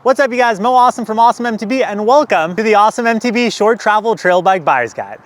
What's up you guys, Mo Awesome from Awesome MTB and welcome to the Awesome MTB Short Travel Trail Bike Buyer's Guide.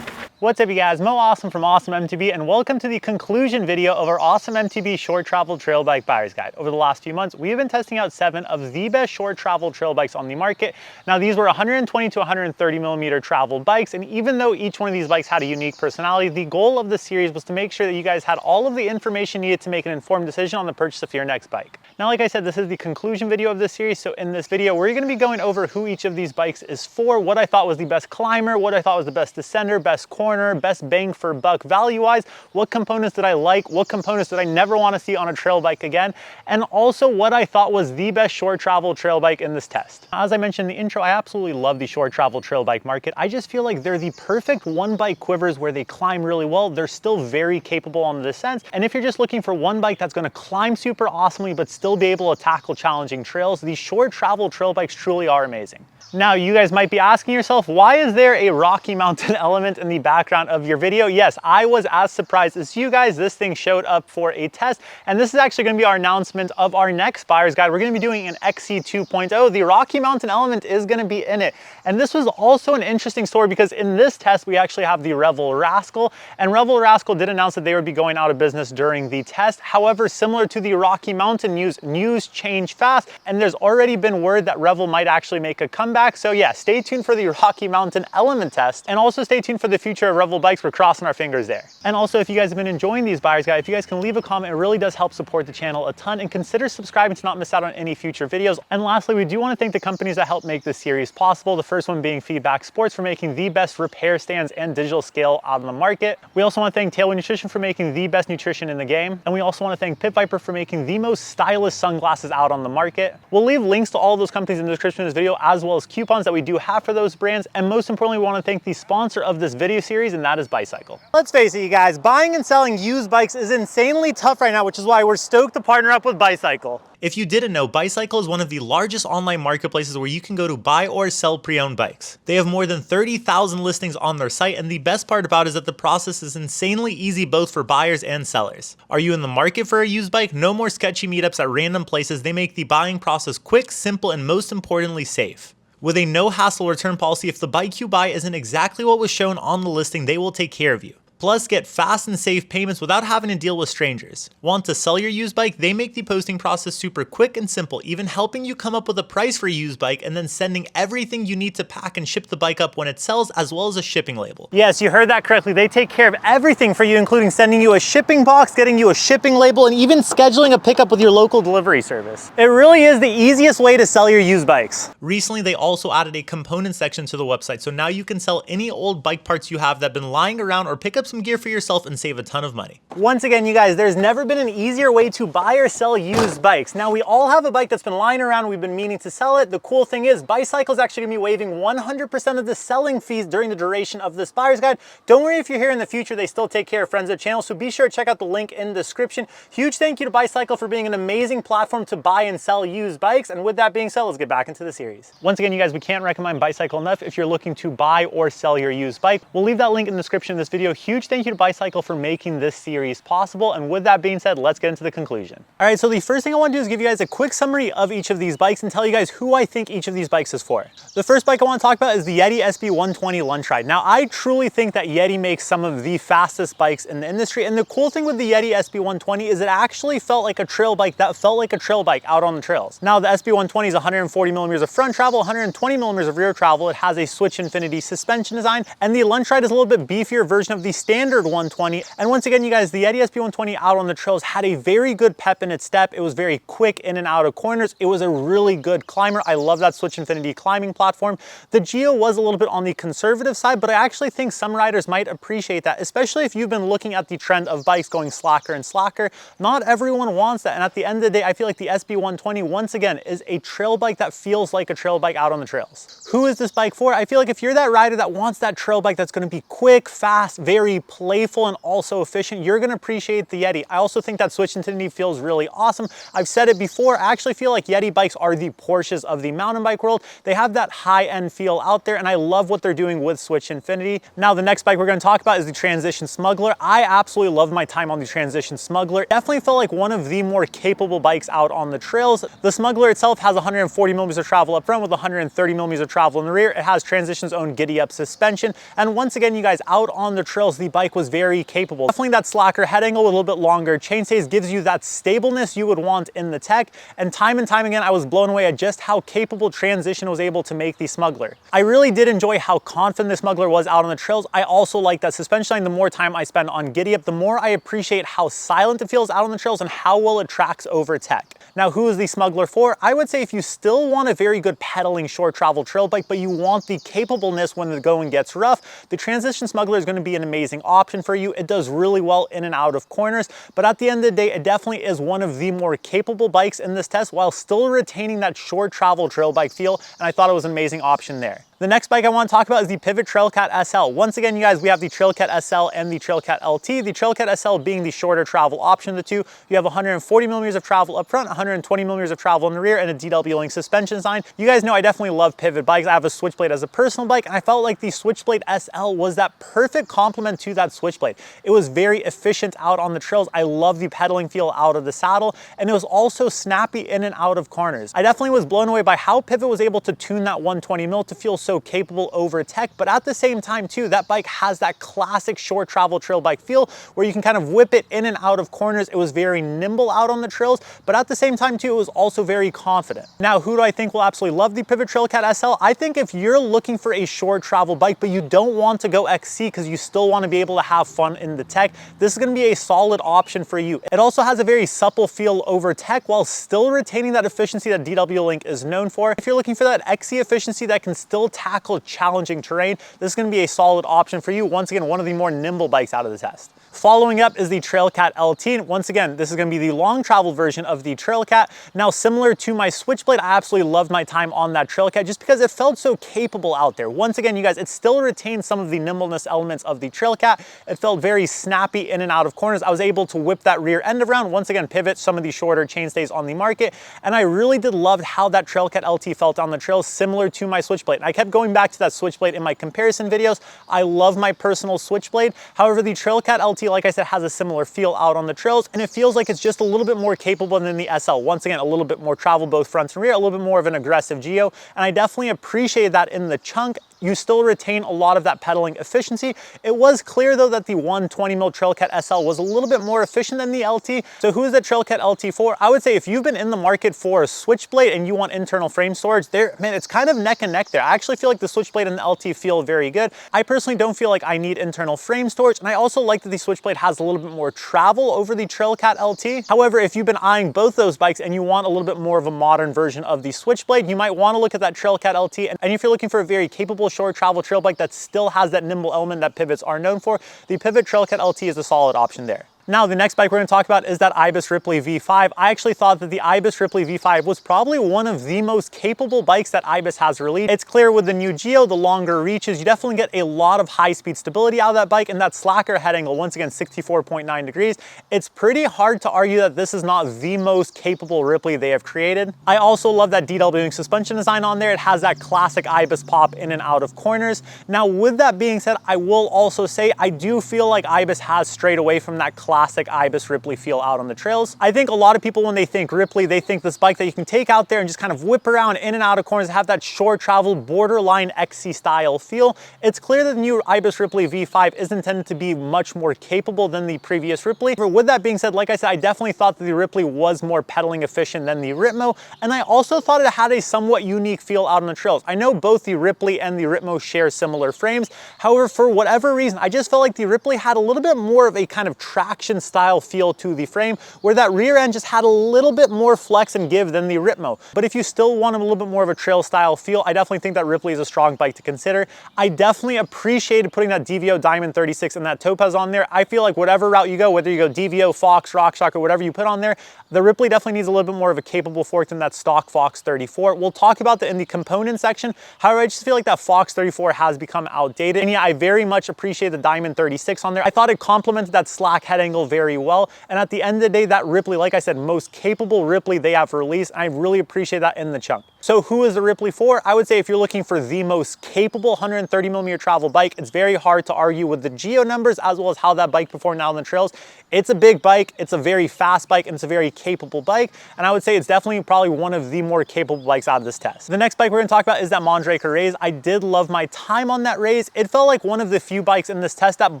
What's up you guys, Mo Awesome from Awesome MTB and welcome to the conclusion video of our Awesome MTB Short Travel Trail Bike Buyer's Guide. Over the last few months, we have been testing out 7 of the best short travel trail bikes on the market. Now these were 120 to 130 millimeter travel bikes, and even though each one of these bikes had a unique personality, the goal of the series was to make sure that you guys had all of the information needed to make an informed decision on the purchase of your next bike. Now like I said, this is the conclusion video of this series, so in this video we're going to be going over who each of these bikes is for, what I thought was the best climber, what I thought was the best descender, best corner, best bang for buck value wise, what components did I like, what components did I never want to see on a trail bike again, and also what I thought was the best short travel trail bike in this test. As I mentioned in the intro, I absolutely love the short travel trail bike market. I just feel like they're the perfect one bike quivers where they climb really well. They're still very capable on the descents, and if you're just looking for one bike that's going to climb super awesomely but still be able to tackle challenging trails, these short travel trail bikes truly are amazing. Now you guys might be asking yourself, why is there a Rocky Mountain element in the background of your video? Yes, I was as surprised as you guys. This thing showed up for a test, and this is actually going to be our announcement of our next buyer's guide. We're going to be doing an XC 2.0. The Rocky Mountain element is going to be in it, and this was also an interesting story because in this test we actually have the Revel Rascal, and Revel Rascal did announce that they would be going out of business during the test. However, similar to the Rocky Mountain news change fast, and there's already been word that Revel might actually make a comeback. So yeah, stay tuned for the Rocky Mountain element test, and also stay tuned for the future of Revel bikes. We're crossing our fingers there. And also, if you guys have been enjoying these buyers guide, if you guys can leave a comment, it really does help support the channel a ton, and consider subscribing to not miss out on any future videos. And lastly, we do want to thank the companies that help make this series possible. The first one being Feedback Sports for making the best repair stands and digital scale out on the market. We also want to thank Tailwind Nutrition for making the best nutrition in the game. And we also want to thank Pit Viper for making the most stylish sunglasses out on the market. We'll leave links to all of those companies in the description of this video, as well as coupons that we do have for those brands. And most importantly, we want to thank the sponsor of this video series, and that is Bicycle. Let's face it, you guys, buying and selling used bikes is insanely tough right now, which is why we're stoked to partner up with Bicycle. If you didn't know, Bicycle is one of the largest online marketplaces where you can go to buy or sell pre-owned bikes. They have more than 30,000 listings on their site, and the best part about it is that the process is insanely easy both for buyers and sellers. Are you in the market for a used bike? No more sketchy meetups at random places. They make the buying process quick, simple, and most importantly, safe. With a no-hassle return policy, if the bike you buy isn't exactly what was shown on the listing, they will take care of you. Plus, get fast and safe payments without having to deal with strangers. Want to sell your used bike? They make the posting process super quick and simple, even helping you come up with a price for a used bike and then sending everything you need to pack and ship the bike up when it sells, as well as a shipping label. Yes, you heard that correctly. They take care of everything for you, including sending you a shipping box, getting you a shipping label, and even scheduling a pickup with your local delivery service. It really is the easiest way to sell your used bikes. Recently, they also added a component section to the website, so now you can sell any old bike parts you have that have been lying around, or pick up some gear for yourself and save a ton of money. Once again, you guys, there's never been an easier way to buy or sell used bikes. Now, we all have a bike that's been lying around, we've been meaning to sell it. The cool thing is, Bicycle is actually gonna be waiving 100% of the selling fees during the duration of this buyer's guide. Don't worry if you're here in the future, they still take care of friends of the channel, so be sure to check out the link in the description. Huge thank you to Bicycle for being an amazing platform to buy and sell used bikes. And with that being said, let's get back into the series. Once again, you guys, we can't recommend Bicycle enough if you're looking to buy or sell your used bike. We'll leave that link in the description of this video. Huge thank you to Bicycle for making this series possible. And with that being said, let's get into the conclusion. All right, so the first thing I want to do is give you guys a quick summary of each of these bikes and tell you guys who I think each of these bikes is for. The first bike I want to talk about is the Yeti SB120 Lunch Ride. Now, I truly think that Yeti makes some of the fastest bikes in the industry. And the cool thing with the Yeti SB120 is it actually felt like a trail bike that felt like a trail bike out on the trails. Now, the SB120 is 140 millimeters of front travel, 120 millimeters of rear travel. It has a Switch Infinity suspension design, and the Lunch Ride is a little bit beefier version of the standard 120. And once again, you guys, the Yeti SB120 out on the trails had a very good pep in its step. It was very quick in and out of corners. It was a really good climber. I love that Switch Infinity climbing platform. The Geo was a little bit on the conservative side, but I actually think some riders might appreciate that, especially if you've been looking at the trend of bikes going slacker and slacker. Not everyone wants that. And at the end of the day, I feel like the SB120, once again, is a trail bike that feels like a trail bike out on the trails. Who is this bike for? I feel like if you're that rider that wants that trail bike that's going to be quick, fast, very playful, and also efficient, you're going to appreciate the Yeti. I also think that Switch Infinity feels really awesome. I've said it before, I actually feel like Yeti bikes are the Porsches of the mountain bike world. They have that high-end feel out there, and I love what they're doing with Switch Infinity. Now, the next bike we're going to talk about is the Transition Smuggler. I absolutely love my time on the Transition Smuggler. Definitely felt like one of the more capable bikes out on the trails. The Smuggler itself has 140 millimeters of travel up front with 130 millimeters of travel in the rear. It has Transition's own giddy-up suspension. And once again, you guys, out on the trails, the bike was very capable. Definitely that slacker head angle with a little bit longer chainstays gives you that stableness you would want in the tech. And time again, I was blown away at just how capable Transition was able to make the Smuggler. I really did enjoy how confident the Smuggler was out on the trails. I also like that suspension line. The more time I spend on giddy up, the more I appreciate how silent it feels out on the trails and how well it tracks over tech. Now, who is the Smuggler for? I would say if you still want a very good pedaling short travel trail bike, but you want the capableness when the going gets rough, the Transition Smuggler is going to be an amazing option for you. It does really well in and out of corners, but at the end of the day, it definitely is one of the more capable bikes in this test while still retaining that short travel trail bike feel, and I thought it was an amazing option there. The next bike I want to talk about is the Pivot Trailcat SL. Once again, you guys, we have the Trailcat SL and the Trailcat LT. The Trailcat SL being the shorter travel option of the two. You have 140 millimeters of travel up front, 120 millimeters of travel in the rear, and a DW Link suspension design. You guys know I definitely love pivot bikes. I have a Switchblade as a personal bike, and I felt like the Switchblade SL was that perfect complement to that Switchblade. It was very efficient out on the trails. I love the pedaling feel out of the saddle, and it was also snappy in and out of corners. I definitely was blown away by how Pivot was able to tune that 120 mil to feel so capable over tech, but at the same time too, that bike has that classic short travel trail bike feel where you can kind of whip it in and out of corners. It was very nimble out on the trails, but at the same time too, it was also very confident. Now, who do I think will absolutely love the Pivot Trailcat SL? I think if you're looking for a short travel bike, but you don't want to go XC because you still want to be able to have fun in the tech, this is going to be a solid option for you. It also has a very supple feel over tech while still retaining that efficiency that DW Link is known for. If you're looking for that XC efficiency that can still tackle challenging terrain, this is going to be a solid option for you. Once again, one of the more nimble bikes out of the test. Following up is the Trailcat LT. Once again, this is going to be the long travel version of the Trailcat. Now, similar to my Switchblade, I absolutely loved my time on that Trailcat just because it felt so capable out there. Once again, you guys, it still retained some of the nimbleness elements of the Trailcat. It felt very snappy in and out of corners. I was able to whip that rear end around, once again, pivot some of the shorter chainstays on the market. And I really did love how that Trailcat LT felt on the trails, similar to my Switchblade. And I kept going back to that Switchblade in my comparison videos. I love my personal Switchblade. However, the Trailcat LT, like I said, has a similar feel out on the trails, and it feels like it's just a little bit more capable than the SL. Once again, a little bit more travel, both front and rear, a little bit more of an aggressive Geo, and I definitely appreciate that in the chunk. you still retain a lot of that pedaling efficiency. It was clear though that the 120mm Trailcat SL was a little bit more efficient than the LT. So who is the Trailcat LT for? I would say if you've been in the market for a Switchblade and you want internal frame storage, man, it's kind of neck and neck there. I actually feel like the Switchblade and the LT feel very good. I personally don't feel like I need internal frame storage, and I also like that the Switchblade has a little bit more travel over the Trailcat LT. However, if you've been eyeing both those bikes and you want a little bit more of a modern version of the Switchblade, you might want to look at that Trailcat LT. And if you're looking for a very capable short travel trail bike that still has that nimble element that pivots are known for, the Pivot Trailcat LT is a solid option there. Now, the next bike we're going to talk about is that Ibis Ripley V5. I actually thought that the Ibis Ripley V5 was probably one of the most capable bikes that Ibis has released. It's clear with the new Geo, the longer reaches, you definitely get a lot of high-speed stability out of that bike, and that slacker head angle, once again, 64.9 degrees. It's pretty hard to argue that this is not the most capable Ripley they have created. I also love that DWing suspension design on there. It has that classic Ibis pop in and out of corners. Now, with that being said, I will also say I do feel like Ibis has strayed away from that classic Ibis Ripley feel out on the trails. I think a lot of people, when they think Ripley, they think this bike that you can take out there and just kind of whip around in and out of corners, have that short travel borderline XC style feel. It's clear that the new Ibis Ripley V5 is intended to be much more capable than the previous Ripley. But with that being said, like I said, I definitely thought that the Ripley was more pedaling efficient than the Ritmo, and I also thought it had a somewhat unique feel out on the trails. I know both the Ripley and the Ritmo share similar frames. However, for whatever reason, I just felt like the Ripley had a little bit more of a kind of traction style feel to the frame, where that rear end just had a little bit more flex and give than the Ritmo. But if you still want a little bit more of a trail style feel, I definitely think that Ripley is a strong bike to consider. I definitely appreciated putting that DVO Diamond 36 and that Topaz on there. I feel like whatever route you go, whether you go DVO, Fox, RockShox, or whatever you put on there, the Ripley definitely needs a little bit more of a capable fork than that stock Fox 34. We'll talk about that in the component section. However, I just feel like that Fox 34 has become outdated. And yeah, I very much appreciate the Diamond 36 on there. I thought it complemented that slack head angle very well. And at the end of the day, that Ripley, like I said, most capable Ripley they have released. I really appreciate that in the chunk. So who is the Ripley for? I would say if you're looking for the most capable 130mm travel bike, it's very hard to argue with the Geo numbers as well as how that bike performed out on the trails. It's a big bike, it's a very fast bike, and it's a very capable bike. And I would say it's definitely probably one of the more capable bikes out of this test. The next bike we're gonna talk about is that Mandreker Rays. I did love my time on that Rays. It felt like one of the few bikes in this test that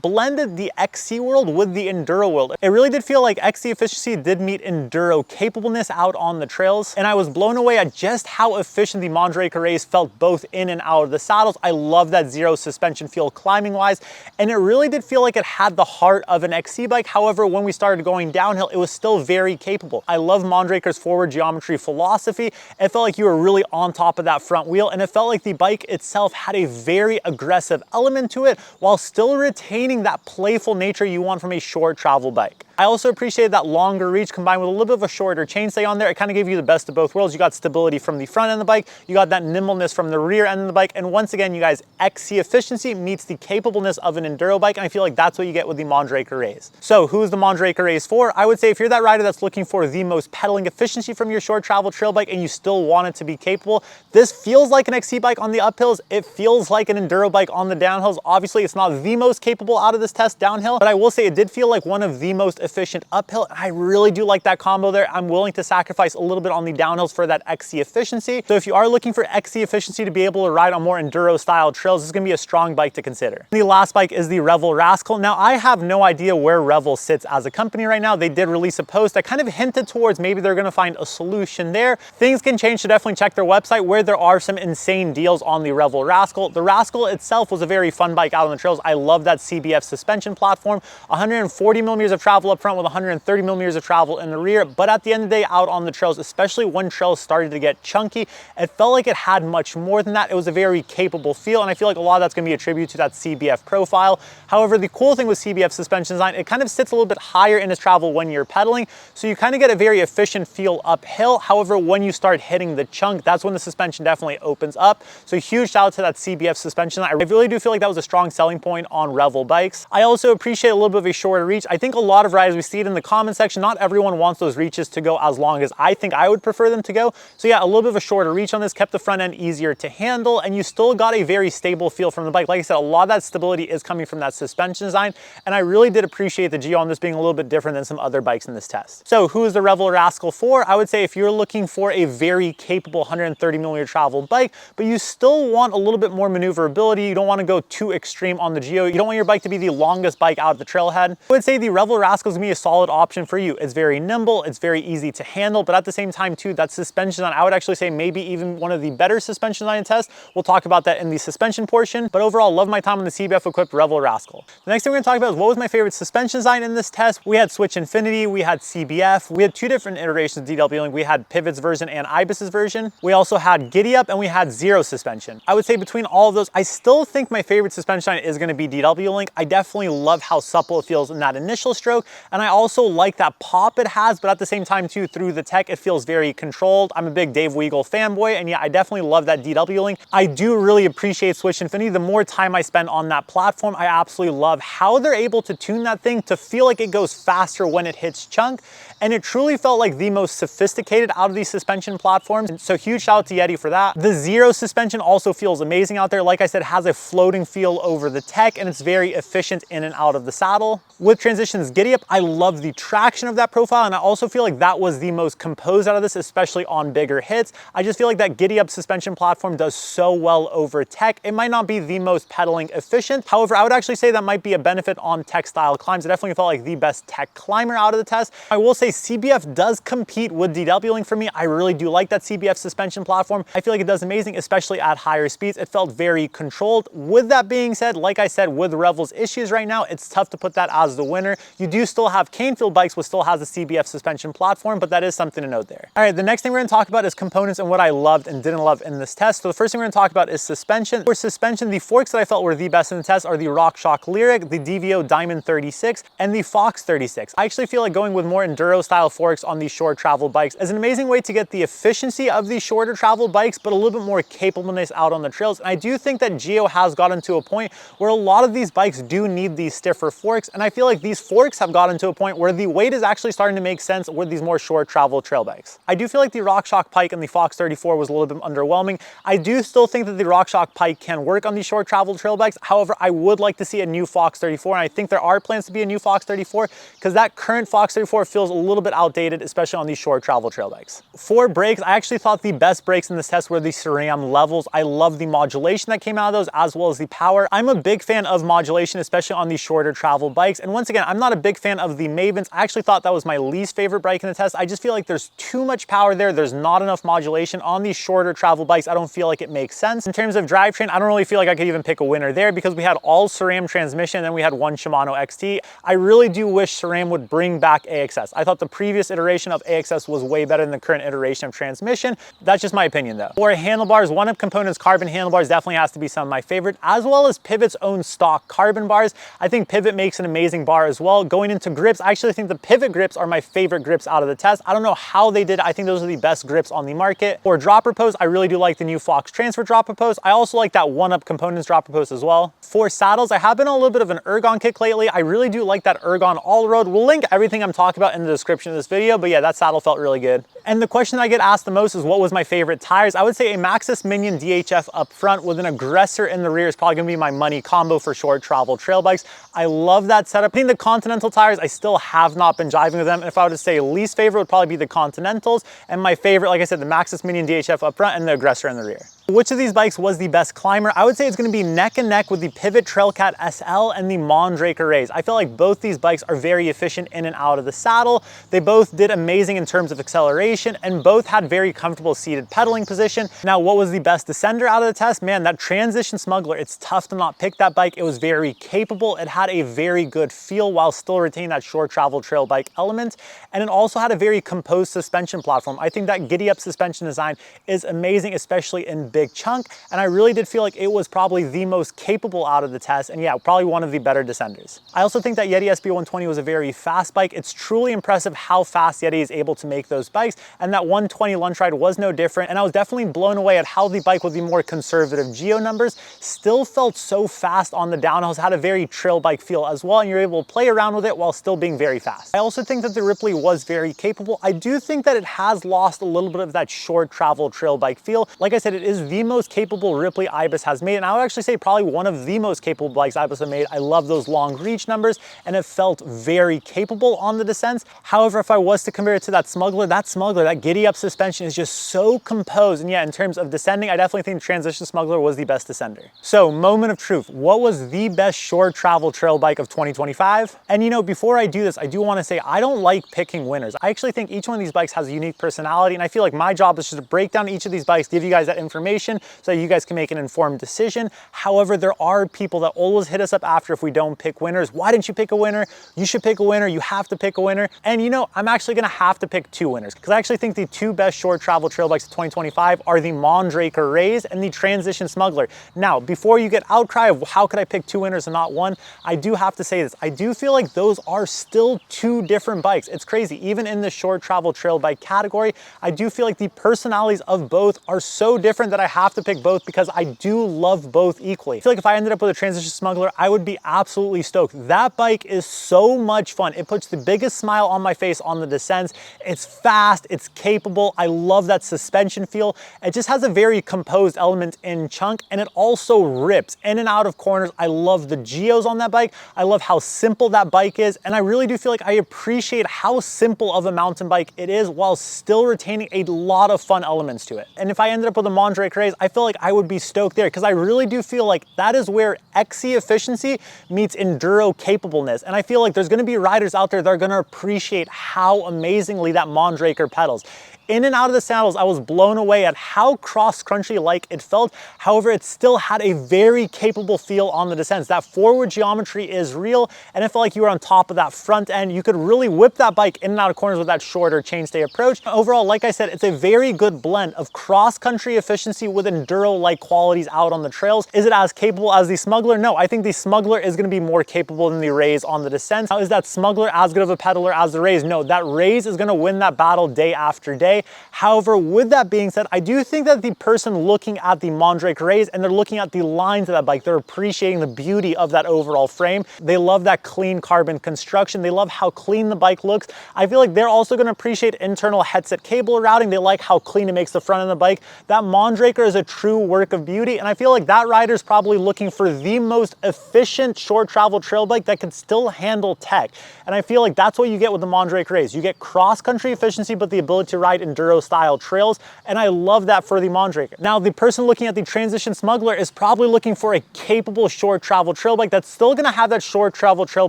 blended the XC world with the Enduro world. It really did feel like XC efficiency did meet Enduro capableness out on the trails. And I was blown away at just how efficient the Mandreker Rays felt both in and out of the saddles. I love that zero suspension feel climbing wise, and it really did feel like it had the heart of an XC bike. However, when we started going downhill, it was still very capable. I love Mandreker's forward geometry philosophy. It felt like you were really on top of that front wheel, and it felt like the bike itself had a very aggressive element to it while still retaining that playful nature you want from a short travel bike. I also appreciated that longer reach combined with a little bit of a shorter chainstay on there. It kind of gave you the best of both worlds. You got stability from the front end of the bike, you got that nimbleness from the rear end of the bike, and once again, you guys, XC efficiency meets the capableness of an Enduro bike, and I feel like that's what you get with the Mandreker Rays. So who's the Mandreker Rays for? I would say if you're that rider that's looking for the most pedaling efficiency from your short travel trail bike and you still want it to be capable, this feels like an XC bike on the uphills. It feels like an Enduro bike on the downhills. Obviously, it's not the most capable out of this test downhill, but I will say it did feel like one of the most efficient uphill. I really do like that combo there. I'm willing to sacrifice a little bit on the downhills for that XC efficiency. So if you are looking for XC efficiency to be able to ride on more Enduro style trails, this is gonna be a strong bike to consider. The last bike is the Revel Rascal. Now, I have no idea where Revel sits as a company right now. They did release a post that kind of hinted towards maybe they're gonna find a solution there. Things can change, so definitely check their website where there are some insane deals on the Revel Rascal. The Rascal itself was a very fun bike out on the trails. I love that CBF suspension platform, 140mm of travel up front with 130mm of travel in the rear. But at the end of the day, out on the trails, especially when trails started to get chunky, it felt like it had much more than that. It was a very capable feel, and I feel like a lot of that's gonna be a tribute to that CBF profile. However, the cool thing with CBF suspension design, it kind of sits a little bit higher in its travel when you're pedaling, so you kind of get a very efficient feel uphill. However, when you start hitting the chunk, that's when the suspension definitely opens up. So huge shout out to that CBF suspension. I really do feel like that was a strong selling point on Revel bikes. I also appreciate a little bit of a shorter reach. I think a lot of riders right as we see it in the comment section, not everyone wants those reaches to go as long as I think I would prefer them to go. So yeah, a little bit of a shorter reach on this kept the front end easier to handle, and you still got a very stable feel from the bike. Like I said, a lot of that stability is coming from that suspension design, and I really did appreciate the Geo on this being a little bit different than some other bikes in this test. So who is the Revel Rascal for? I would say if you're looking for a very capable 130 millimeter travel bike, but you still want a little bit more maneuverability, you don't want to go too extreme on the Geo, you don't want your bike to be the longest bike out of the trailhead, I would say the Revel Rascal is going to be a solid option for you. It's very nimble, it's very easy to handle, but at the same time too, that suspension design, I would actually say maybe even one of the better suspension design tests. We'll talk about that in the suspension portion, but overall, love my time on the CBF equipped Revel Rascal. The next thing we're going to talk about is what was my favorite suspension design in this test. We had Switch Infinity, we had CBF, we had two different iterations of DW Link. We had Pivot's version and Ibis's version. We also had Giddy Up and we had Zero suspension. I would say between all of those, I still think my favorite suspension design is going to be DW Link. I definitely love how supple it feels in that initial stroke, and I also like that pop it has, but at the same time too, through the tech, it feels very controlled. I'm a big Dave Weigel fanboy, and yeah, I definitely love that DW Link. I do really appreciate Switch Infinity. The more time I spend on that platform, I absolutely love how they're able to tune that thing to feel like it goes faster when it hits chunk, and it truly felt like the most sophisticated out of these suspension platforms, and so huge shout out to Yeti for that. The Zero suspension also feels amazing out there. Like I said, it has a floating feel over the tech, and it's very efficient in and out of the saddle. With Transitions Giddy Up, I love the traction of that profile, and I also feel like that was the most composed out of this, especially on bigger hits. I just feel like that Giddy Up suspension platform does so well over tech. It might not be the most pedaling efficient. However, I would actually say that might be a benefit on tech style climbs. It definitely felt like the best tech climber out of the test. I will say CBF does compete with DW Link for me. I really do like that CBF suspension platform. I feel like it does amazing, especially at higher speeds. It felt very controlled. With that being said, like I said, with Revel's issues right now, it's tough to put that as the winner. You do still have Canefield bikes, which still has a CBF suspension platform, but that is something to note there. All right, the next thing we're going to talk about is components and what I loved and didn't love in this test. So the first thing we're going to talk about is suspension. For suspension, the forks that I felt were the best in the test are the RockShox Lyric, the DVO Diamond 36, and the Fox 36. I actually feel like going with more enduro style forks on these short travel bikes is an amazing way to get the efficiency of these shorter travel bikes, but a little bit more capableness out on the trails. And I do think that Geo has gotten to a point where a lot of these bikes do need these stiffer forks, and I feel like these forks have gotten to a point where the weight is actually starting to make sense with these more short travel trail bikes. I do feel like the RockShox Pike and the Fox 34 was a little bit underwhelming. I do still think that the RockShox Pike can work on these short travel trail bikes. However, I would like to see a new Fox 34, and I think there are plans to be a new Fox 34 because that current Fox 34 feels a little bit outdated, especially on these short travel trail bikes. For brakes, I actually thought the best brakes in this test were the SRAM levels. I love the modulation that came out of those as well as the power. I'm a big fan of modulation, especially on these shorter travel bikes. And once again, I'm not a big fan of the Mavens. I actually thought that was my least favorite bike in the test. I just feel like there's too much power there. There's not enough modulation on these shorter travel bikes. I don't feel like it makes sense. In terms of drivetrain, I don't really feel like I could even pick a winner there because we had all SRAM transmission and then we had one Shimano XT. I really do wish SRAM would bring back AXS. I thought the previous iteration of AXS was way better than the current iteration of transmission. That's just my opinion though. For handlebars, One Up Components carbon handlebars definitely has to be some of my favorite, as well as Pivot's own stock carbon bars. I think Pivot makes an amazing bar as well. Going into grips, I actually think the Pivot grips are my favorite grips out of the test. I don't know how they did it. I think those are the best grips on the market. For dropper post, I really do like the new Fox Transfer dropper post. I also like that One Up Components dropper post as well. For saddles, I have been on a little bit of an ergon kick lately. I really do like that ergon all road. We'll link everything I'm talking about in the description of this video, but yeah, that saddle felt really good. And the question I get asked the most is what was my favorite tires? I would say a Maxxis Minion DHF up front with an Aggressor in the rear is probably gonna be my money combo for short travel trail bikes. I love that setup. I think the Continental tires, I still have not been driving with them. And if I were to say least favorite would probably be the Continentals, and my favorite, like I said, the Maxxis Minion DHF up front and the Aggressor in the rear. Which of these bikes was the best climber? I would say it's going to be neck and neck with the Pivot Trailcat SL and the Mandreker Rays. I feel like both these bikes are very efficient in and out of the saddle. They both did amazing in terms of acceleration and both had very comfortable seated pedaling position. Now, what was the best descender out of the test? Man, that Transition Smuggler, it's tough to not pick that bike. It was very capable. It had a very good feel while still retaining that short travel trail bike element. And it also had a very composed suspension platform. I think that Giddy Up suspension design is amazing, especially in big chunk, and I really did feel like it was probably the most capable out of the test, and yeah, probably one of the better descenders. I also think that Yeti SB120 was a very fast bike. It's truly impressive how fast Yeti is able to make those bikes, and that 120 lunch ride was no different, and I was definitely blown away at how the bike with the more conservative geo numbers still felt so fast on the downhills, had a very trail bike feel as well, and you're able to play around with it while still being very fast. I also think that the Ripley was very capable. I do think that it has lost a little bit of that short travel trail bike feel. Like I said, it is the most capable Ripley Ibis has made, and I would actually say probably one of the most capable bikes Ibis have made. I love those long reach numbers, and it felt very capable on the descents. However, if I was to compare it to that Smuggler, that giddy up suspension is just so composed. And yeah, in terms of descending, I definitely think Transition Smuggler was the best descender. So, moment of truth, what was the best short travel trail bike of 2025? And you know, before I do this, I do want to say I don't like picking winners. I actually think each one of these bikes has a unique personality, and I feel like my job is just to break down each of these bikes, give you guys that information so that you guys can make an informed decision. However, there are people that always hit us up after if we don't pick winners. Why didn't you pick a winner? You should pick a winner. You have to pick a winner. And you know, I'm actually gonna have to pick two winners because I actually think the two best short travel trail bikes of 2025 are the Mandreker Rays and the Transition Smuggler. Now, before you get outcry of how could I pick two winners and not one, I do have to say this. I do feel like those are still two different bikes. It's crazy. Even in the short travel trail bike category, I do feel like the personalities of both are so different that I have to pick both because I do love both equally. I feel like if I ended up with a Transition Smuggler, I would be absolutely stoked. That bike is so much fun. It puts the biggest smile on my face on the descents. It's fast, it's capable. I love that suspension feel. It just has a very composed element in chunk, and it also rips in and out of corners. I love the geos on that bike. I love how simple that bike is, and I really do feel like I appreciate how simple of a mountain bike it is while still retaining a lot of fun elements to it. And if I ended up with a Mandreker Rays, I feel like I would be stoked there because I really do feel like that is where XC efficiency meets enduro capableness. And I feel like there's gonna be riders out there that are gonna appreciate how amazingly that Mandreker pedals. In and out of the saddles, I was blown away at how cross-country like it felt. However, it still had a very capable feel on the descents. That forward geometry is real, and it felt like you were on top of that front end. You could really whip that bike in and out of corners with that shorter chainstay approach. Overall, like I said, it's a very good blend of cross-country efficiency with enduro-like qualities out on the trails. Is it as capable as the Smuggler? No, I think the Smuggler is gonna be more capable than the Rays on the descents. Now, is that Smuggler as good of a pedaler as the Rays? No, that Rays is gonna win that battle day after day. However, with that being said, I do think that the person looking at the Mandreker Rays and they're looking at the lines of that bike, they're appreciating the beauty of that overall frame. They love that clean carbon construction. They love how clean the bike looks. I feel like they're also going to appreciate internal headset cable routing. They like how clean it makes the front of the bike. That Mandreker is a true work of beauty, and I feel like that rider is probably looking for the most efficient short travel trail bike that can still handle tech. And I feel like that's what you get with the Mandreker Rays. You get cross-country efficiency, but the ability to ride enduro style trails, and I love that for the Mandreker. Now, the person looking at the Transition Smuggler is probably looking for a capable short travel trail bike that's still gonna have that short travel trail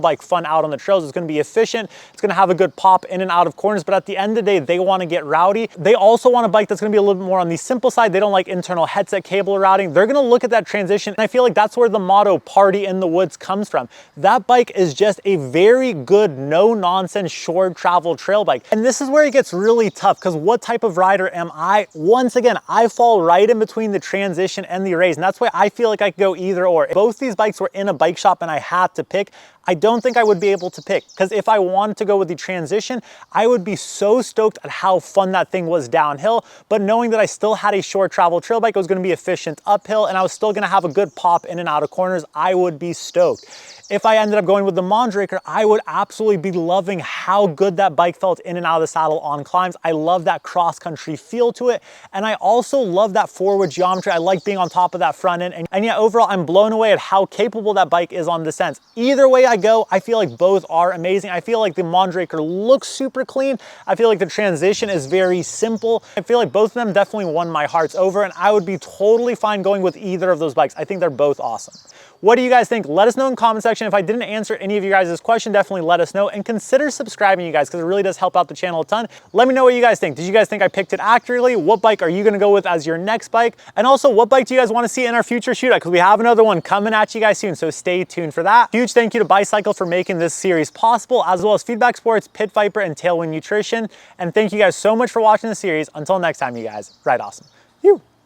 bike fun out on the trails. It's gonna be efficient, it's gonna have a good pop in and out of corners, but at the end of the day, they wanna get rowdy. They also want a bike that's gonna be a little bit more on the simple side. They don't like internal headset cable routing. They're gonna look at that Transition, and I feel like that's where the motto "Party in the Woods" comes from. That bike is just a very good, no-nonsense short travel trail bike. And this is where it gets really tough, because what type of rider am I? Once again, I fall right in between the Transition and the Rays, and that's why I feel like I could go either or. If both these bikes were in a bike shop and I had to pick, I don't think I would be able to pick, because if I wanted to go with the Transition, I would be so stoked at how fun that thing was downhill, but knowing that I still had a short travel trail bike, it was gonna be efficient uphill, and I was still gonna have a good pop in and out of corners, I would be stoked. If I ended up going with the Mandreker, I would absolutely be loving how good that bike felt in and out of the saddle on climbs. I love that cross-country feel to it, and I also love that forward geometry. I like being on top of that front end, and yeah, overall, I'm blown away at how capable that bike is on descents. Either way I go, I feel like both are amazing. I feel like the Mandreker looks super clean. I feel like the Transition is very simple. I feel like both of them definitely won my hearts over, and I would be totally fine going with either of those bikes. I think they're both awesome. What do you guys think? Let us know in the comment section. If I didn't answer any of you guys' question, definitely let us know, and consider subscribing, you guys, because it really does help out the channel a ton. Let me know what you guys think. Did you guys think I picked it accurately? What bike are you gonna go with as your next bike? And also, what bike do you guys wanna see in our future shootout? Because we have another one coming at you guys soon, so stay tuned for that. Huge thank you to Bicycle for making this series possible, as well as Feedback Sports, Pit Viper, and Tailwind Nutrition. And thank you guys so much for watching the series. Until next time, you guys, ride awesome. You.